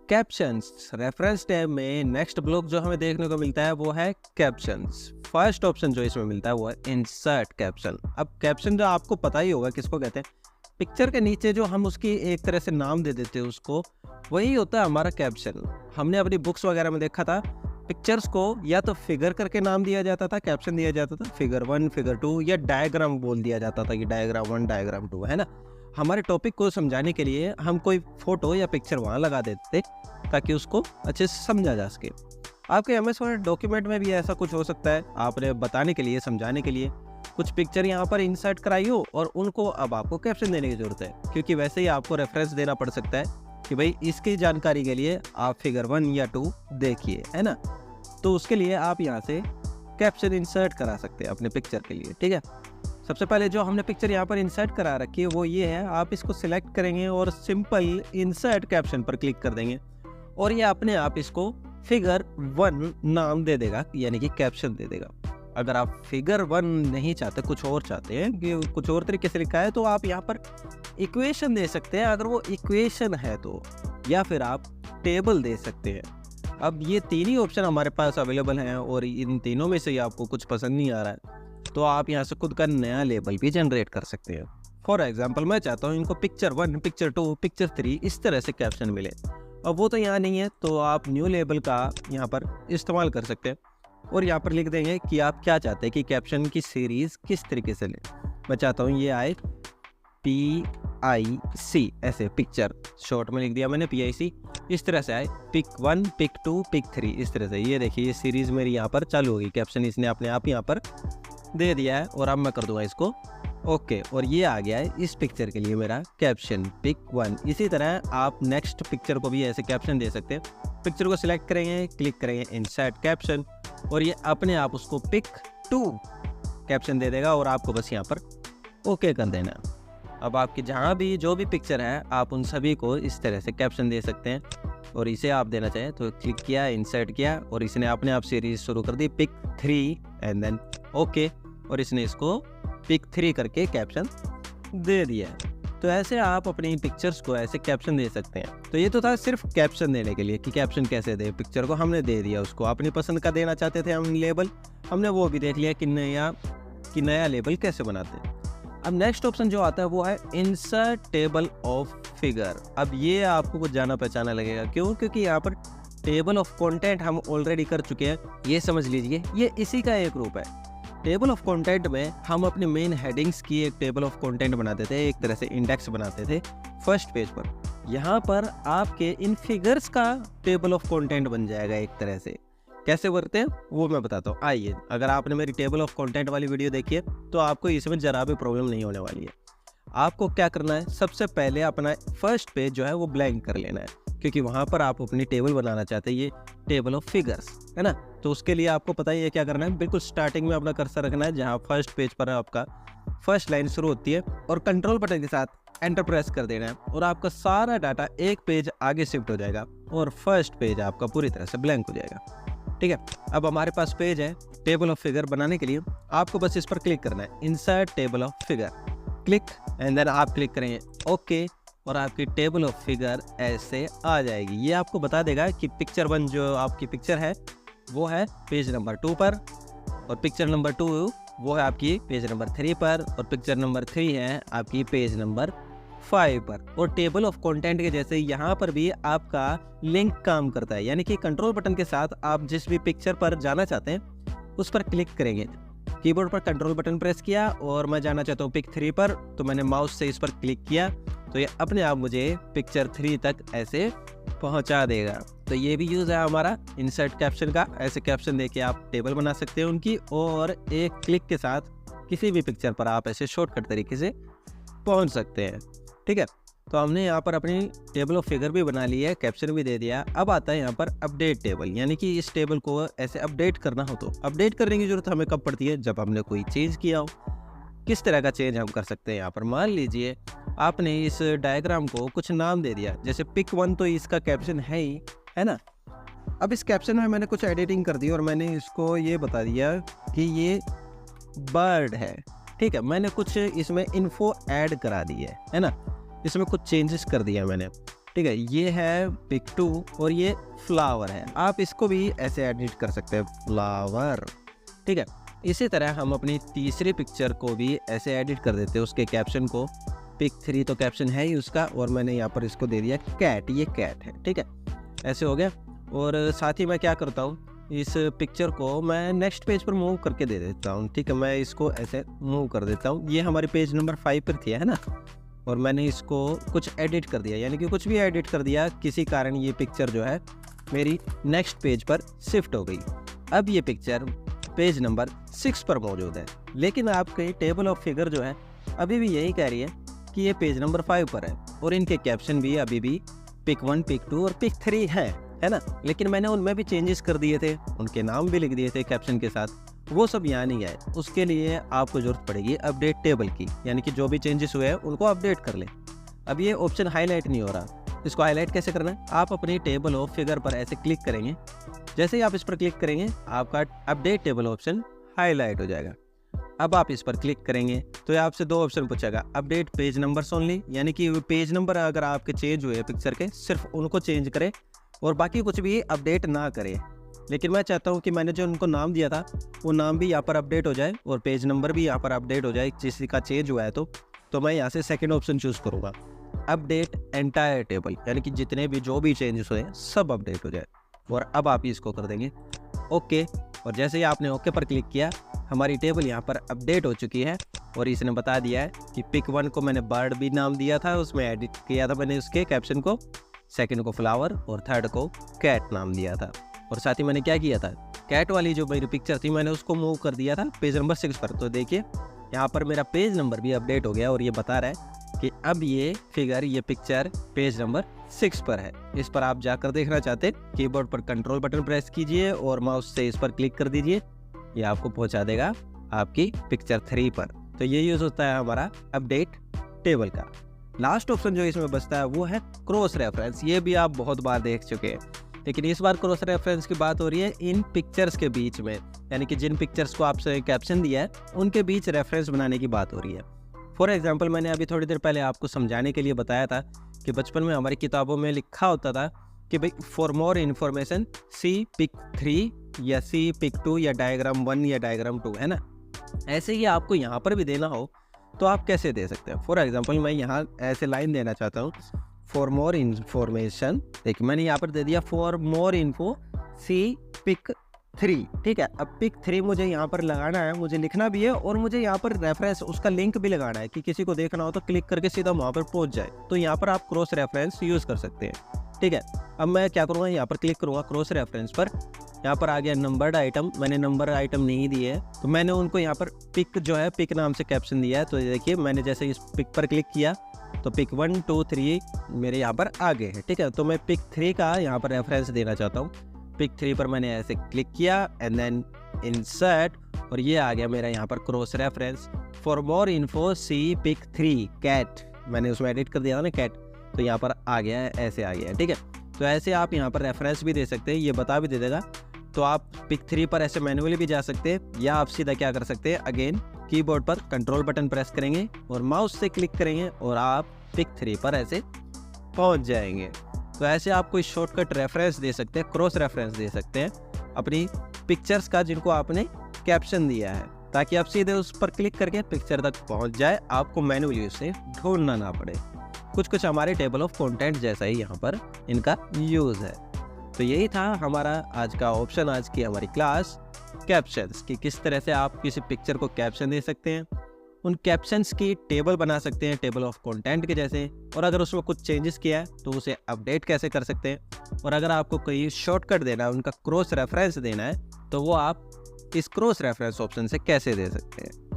Captions reference tab में next block जो हमें देखने को मिलता है वो है कैप्शंस। फर्स्ट ऑप्शन जो इसमें मिलता है वो है इंसर्ट कैप्शन। अब कैप्शन जो आपको पता ही होगा किसको कहते हैं, पिक्चर के नीचे जो हम उसकी एक तरह से नाम दे देते हैं उसको, वही होता है हमारा कैप्शन। हमने अपनी बुक्स वगैरह में देखा था पिक्चर्स को या तो फिगर करके नाम दिया जाता था, कैप्शन दिया जाता था फिगर 1 फिगर 2 या डायग्राम बोल दिया जाता था कि डायग्राम 1 डायग्राम 2, है ना। हमारे टॉपिक को समझाने के लिए हम कोई फोटो या पिक्चर वहाँ लगा देते ताकि उसको अच्छे से समझा जा सके। आपके एमएस वर्ड डॉक्यूमेंट में भी ऐसा कुछ हो सकता है, आपने बताने के लिए समझाने के लिए कुछ पिक्चर यहाँ पर इंसर्ट कराई हो और उनको अब आपको कैप्शन देने की ज़रूरत है, क्योंकि वैसे ही आपको रेफरेंस देना पड़ सकता है कि भाई इसकी जानकारी के लिए आप फिगर 1 या 2 देखिए, है ना। तो उसके लिए आप यहाँ से कैप्शन इंसर्ट करा सकते हैं अपने पिक्चर के लिए, ठीक है। सबसे पहले जो हमने पिक्चर यहाँ पर इंसर्ट करा रखी है वो ये है, आप इसको सिलेक्ट करेंगे और सिंपल इंसर्ट कैप्शन पर क्लिक कर देंगे और ये अपने आप इसको फिगर 1 नाम दे देगा, यानी कि कैप्शन दे देगा। अगर आप फिगर 1 नहीं चाहते, कुछ और चाहते हैं कि कुछ और तरीके से लिखा है, तो आप यहाँ पर इक्वेशन दे सकते हैं अगर वो इक्वेशन है तो, या फिर आप टेबल दे सकते हैं। अब ये तीन ही ऑप्शन हमारे पास अवेलेबल हैं और इन तीनों में से आपको कुछ पसंद नहीं आ रहा है तो आप यहाँ से खुद का नया लेबल भी जनरेट कर सकते हैं। फॉर एग्जांपल मैं चाहता हूँ इनको पिक्चर 1 पिक्चर 2 पिक्चर 3 इस तरह से कैप्शन मिले। अब वो तो यहाँ नहीं है तो आप न्यू लेबल का यहाँ पर इस्तेमाल कर सकते हैं और यहाँ पर लिख देंगे कि आप क्या चाहते हैं कि कैप्शन की सीरीज़ किस तरीके से लें। मैं चाहता हूँ ये आए PIC, ऐसे पिक्चर शॉर्ट में लिख दिया मैंने PIC, इस तरह से आए पिक 1 पिक 2 पिक 3 इस तरह से। ये देखिए ये सीरीज़ मेरी यहाँ पर चालू होगी, कैप्शन इसने अपने आप यहाँ पर दे दिया है और अब मैं कर दूंगा इसको ओके और ये आ गया है इस पिक्चर के लिए मेरा कैप्शन पिक 1। इसी तरह आप नेक्स्ट पिक्चर को भी ऐसे कैप्शन दे सकते हैं। पिक्चर को सिलेक्ट करेंगे, क्लिक करेंगे इंसर्ट कैप्शन और ये अपने आप उसको पिक 2 कैप्शन दे देगा और आपको बस यहाँ पर ओके कर देना। अब आपकी जहाँ भी जो भी पिक्चर है आप उन सभी को इस तरह से कैप्शन दे सकते हैं और इसे आप देना चाहें तो क्लिक किया, इंसर्ट किया और इसने अपने आप सीरीज शुरू कर दी पिक 3 एंड देन ओके और इसने इसको पिक 3 करके कैप्शन दे दिया है। तो ऐसे आप अपनी पिक्चर्स को ऐसे कैप्शन दे सकते हैं। तो ये तो था सिर्फ कैप्शन देने के लिए कि कैप्शन कैसे दे, पिक्चर को हमने दे दिया, उसको अपनी पसंद का देना चाहते थे हम लेबल, हमने वो भी देख लिया कि नया लेबल कैसे बनाते हैं। अब नेक्स्ट ऑप्शन जो आता है वो है इंसर्ट टेबल ऑफ फिगर। अब ये आपको कुछ जाना पहचाना लगेगा, क्यों? क्योंकि यहाँ पर टेबल ऑफ कंटेंट हम ऑलरेडी कर चुके हैं, ये समझ लीजिए ये इसी का एक रूप है। टेबल ऑफ कंटेंट में हम अपने मेन हेडिंग्स की एक टेबल ऑफ कंटेंट बनाते थे, एक तरह से इंडेक्स बनाते थे फर्स्ट पेज पर। यहाँ पर आपके इन फिगर्स का टेबल ऑफ कंटेंट बन जाएगा एक तरह से। कैसे करते हैं वो मैं बताता हूँ। आइए, अगर आपने मेरी टेबल ऑफ कंटेंट वाली वीडियो देखी है तो आपको इसमें जरा भी प्रॉब्लम नहीं होने वाली है। आपको क्या करना है, सबसे पहले अपना फर्स्ट पेज जो है वो ब्लैंक कर लेना है, क्योंकि वहाँ पर आप अपनी टेबल बनाना चाहते हैं, ये टेबल ऑफ फिगर्स है ना। तो उसके लिए आपको पता ही है क्या करना है, बिल्कुल स्टार्टिंग में अपना कर्सर रखना है जहाँ फर्स्ट पेज पर आपका फर्स्ट लाइन शुरू होती है और कंट्रोल बटन के साथ एंटर प्रेस कर देना है और आपका सारा डाटा एक पेज आगे शिफ्ट हो जाएगा और फर्स्ट पेज आपका पूरी तरह से ब्लैंक हो जाएगा। ठीक है, अब हमारे पास पेज है टेबल ऑफ फिगर बनाने के लिए, आपको बस इस पर क्लिक करना है insert table of figure, click and then आप क्लिक करेंगे ओके और आपकी टेबल ऑफ फिगर ऐसे आ जाएगी। ये आपको बता देगा कि पिक्चर 1 जो आपकी पिक्चर है वो है पेज नंबर 2 पर और पिक्चर नंबर 2 वो है आपकी पेज नंबर 3 पर और पिक्चर नंबर 3 है आपकी पेज नंबर 5 पर। और टेबल ऑफ कंटेंट के जैसे यहाँ पर भी आपका लिंक काम करता है, यानी कि कंट्रोल बटन के साथ आप जिस भी पिक्चर पर जाना चाहते हैं उस पर क्लिक करेंगे, कीबोर्ड पर कंट्रोल बटन प्रेस किया और मैं जाना चाहता हूँ पिक 3 पर, तो मैंने माउस से इस पर क्लिक किया तो ये अपने आप मुझे पिक्चर 3 तक ऐसे पहुंचा देगा। तो ये भी यूज़ है हमारा इंसर्ट कैप्शन का। ऐसे कैप्शन देके आप टेबल बना सकते हैं उनकी और एक क्लिक के साथ किसी भी पिक्चर पर आप ऐसे शॉर्टकट तरीके से पहुंच सकते हैं। ठीक है, तो हमने यहाँ पर अपनी टेबल ऑफ फिगर भी बना ली है, कैप्शन भी दे दिया। अब आता है यहाँ पर अपडेट टेबल, यानी कि इस टेबल को ऐसे अपडेट करना हो तो अपडेट करने की जरूरत हमें कब पड़ती है, जब हमने कोई चेंज किया हो। किस तरह का चेंज हम कर सकते हैं, यहाँ पर मान लीजिए आपने इस डायग्राम को कुछ नाम दे दिया, जैसे पिक 1 तो इसका कैप्शन है ही, है ना। अब इस कैप्शन में मैंने कुछ एडिटिंग कर दी और मैंने इसको ये बता दिया कि ये बर्ड है। ठीक है, मैंने कुछ इसमें इन्फो ऐड करा दी है ना, इसमें कुछ चेंजेस कर दिया मैंने। ठीक है। ये है पिक 2 और ये फ्लावर है, आप इसको भी ऐसे एडिट कर सकते हैं, फ्लावर, ठीक है। इसी तरह हम अपनी तीसरी पिक्चर को भी ऐसे एडिट कर देते हैं, उसके कैप्शन को। पिक 3 तो कैप्शन है ही उसका, और मैंने यहाँ पर इसको दे दिया कैट, ये कैट है, ठीक है। ऐसे हो गया। और साथ ही मैं क्या करता हूँ, इस पिक्चर को मैं नेक्स्ट पेज पर मूव करके दे देता हूँ, ठीक है। मैं इसको ऐसे मूव कर देता हूँ, ये हमारी पेज नंबर 5 पर थी, है ना, और मैंने इसको कुछ एडिट कर दिया, यानी कि कुछ भी एडिट कर दिया, किसी कारण ये पिक्चर जो है मेरी नेक्स्ट पेज पर शिफ्ट हो गई। अब ये पिक्चर पेज नंबर 6 पर मौजूद है, लेकिन आपके टेबल ऑफ फिगर जो है अभी भी यही कह रही है कि ये पेज नंबर 5 पर है, और इनके कैप्शन भी अभी भी पिक 1, पिक 2 और पिक 3 है ना। लेकिन मैंने उनमें भी चेंजेस कर दिए थे, उनके नाम भी लिख दिए थे कैप्शन के साथ, वो सब यहाँ नहीं आए। उसके लिए आपको जरूरत पड़ेगी अपडेट टेबल की, यानी कि जो भी चेंजेस हुए हैं उनको अपडेट कर ले। अब ये ऑप्शन हाईलाइट नहीं हो रहा, इसको हाईलाइट कैसे करना है, आप अपनी टेबल ऑफ फिगर पर ऐसे क्लिक करेंगे, जैसे ही आप इस पर क्लिक करेंगे आपका अपडेट टेबल ऑप्शन हाईलाइट हो जाएगा। अब आप इस पर क्लिक करेंगे तो ये आपसे 2 ऑप्शन पूछेगा, अपडेट पेज नंबर्स ओनली, यानी कि पेज नंबर अगर आपके चेंज हुए पिक्चर के सिर्फ उनको चेंज करें और बाकी कुछ भी अपडेट ना करें। लेकिन मैं चाहता हूं कि मैंने जो उनको नाम दिया था वो नाम भी यहाँ पर अपडेट हो जाए और पेज नंबर भी यहाँ पर अपडेट हो जाए, किसी का चेंज हुआ है तो मैं यहाँ से सेकंड ऑप्शन चूज़ करूँगा, अपडेट एंटायर टेबल, यानी कि जितने भी जो भी चेंजेस हुए सब अपडेट हो जाए। और अब आप इसको कर देंगे ओके, और जैसे ही आपने ओके पर क्लिक किया हमारी टेबल यहाँ पर अपडेट हो चुकी है। और इसने बता दिया है कि पिक 1 को मैंने बर्ड भी नाम दिया था, उसमें एडिट किया था मैंने उसके कैप्शन को, सेकंड को फ्लावर और थर्ड को कैट नाम दिया था। और साथ ही मैंने क्या किया था, कैट वाली जो मेरी पिक्चर थी मैंने उसको मूव कर दिया था पेज नंबर 6 पर। तो देखिए यहाँ पर मेरा पेज नंबर भी अपडेट हो गया और ये बता रहा है कि अब ये फिगर, ये पिक्चर पेज नंबर 6 पर है। इस पर आप जाकर देखना चाहते कीबोर्ड पर कंट्रोल बटन प्रेस कीजिए और माउस से इस पर क्लिक कर दीजिए, ये आपको पहुंचा देगा आपकी पिक्चर 3 पर। तो ये यूज होता है हमारा अपडेट टेबल का। लास्ट ऑप्शन जो इसमें बचता है वो है क्रॉस रेफरेंस। ये भी आप बहुत बार देख चुके हैं, लेकिन इस बार क्रॉस रेफरेंस की बात हो रही है इन पिक्चर्स के बीच में, यानी कि जिन पिक्चर्स को आपसे कैप्शन दिया है उनके बीच रेफरेंस बनाने की बात हो रही है। फॉर एग्जाम्पल मैंने अभी थोड़ी देर पहले आपको समझाने के लिए बताया था कि बचपन में हमारी किताबों में लिखा होता था कि भाई for more information see pic 3 या सी पिक 2 या डायग्राम 1 या डायग्राम 2, है ना। ऐसे ही आपको यहाँ पर भी देना हो तो आप कैसे दे सकते हैं। फॉर एग्जाम्पल मैं यहाँ ऐसे लाइन देना चाहता हूँ, फॉर मोर इन्फॉर्मेशन, देखिए मैंने यहाँ पर दे दिया for more info see pic 3, ठीक है। अब पिक 3 मुझे यहाँ पर लगाना है, मुझे लिखना भी है और मुझे यहाँ पर रेफरेंस उसका लिंक भी लगाना है कि किसी को देखना हो तो क्लिक करके सीधा वहाँ पर पहुँच जाए। तो यहाँ पर आप क्रॉस रेफरेंस यूज़ कर सकते हैं, ठीक है। अब मैं क्या करूँगा, यहाँ पर क्लिक करूँगा क्रॉस रेफरेंस पर, यहाँ पर आ गया नंबर्ड आइटम, मैंने नंबर आइटम नहीं दिए है तो मैंने उनको यहाँ पर पिक जो है पिक नाम से कैप्शन दिया है। तो देखिए मैंने जैसे इस पिक पर क्लिक किया तो पिक 1, 2, 3 मेरे यहाँ पर आ गए हैं, ठीक है। तो मैं पिक 3 का यहाँ पर रेफरेंस देना चाहता हूँ। पिक 3 पर मैंने ऐसे क्लिक किया एंड देन इंसर्ट, और ये आ गया मेरा यहाँ पर cross reference for more info see pic 3 cat, मैंने उसमें एडिट कर दिया था ना कैट, तो यहाँ पर आ गया है, ऐसे आ गया है, ठीक है। तो ऐसे आप यहाँ पर रेफरेंस भी दे सकते हैं, ये बता भी दे देगा। तो आप पिक 3 पर ऐसे मैनुअली भी जा सकते हैं, या आप सीधा क्या कर सकते हैं, अगेन कीबोर्ड पर कंट्रोल बटन प्रेस करेंगे और माउस से क्लिक करेंगे और आप पिक 3 पर ऐसे पहुंच जाएंगे। तो ऐसे आप कोई शॉर्टकट रेफरेंस दे सकते हैं, क्रॉस रेफरेंस दे सकते हैं अपनी पिक्चर्स का जिनको आपने कैप्शन दिया है, ताकि आप सीधे उस पर क्लिक करके पिक्चर तक पहुंच जाए, आपको मैनुअली उसे ढूंढना ना पड़े। कुछ हमारे टेबल ऑफ कंटेंट जैसा ही यहाँ पर इनका यूज़ है। तो यही था हमारा आज का ऑप्शन, आज की हमारी क्लास कैप्शंस की, किस तरह से आप किसी पिक्चर को कैप्शन दे सकते हैं, उन कैप्शंस की टेबल बना सकते हैं टेबल ऑफ कंटेंट के जैसे, और अगर उसमें कुछ चेंजेस किया है तो उसे अपडेट कैसे कर सकते हैं, और अगर आपको कोई शॉर्टकट देना है, उनका क्रॉस रेफरेंस देना है, तो वो आप इस क्रॉस रेफरेंस ऑप्शन से कैसे दे सकते हैं।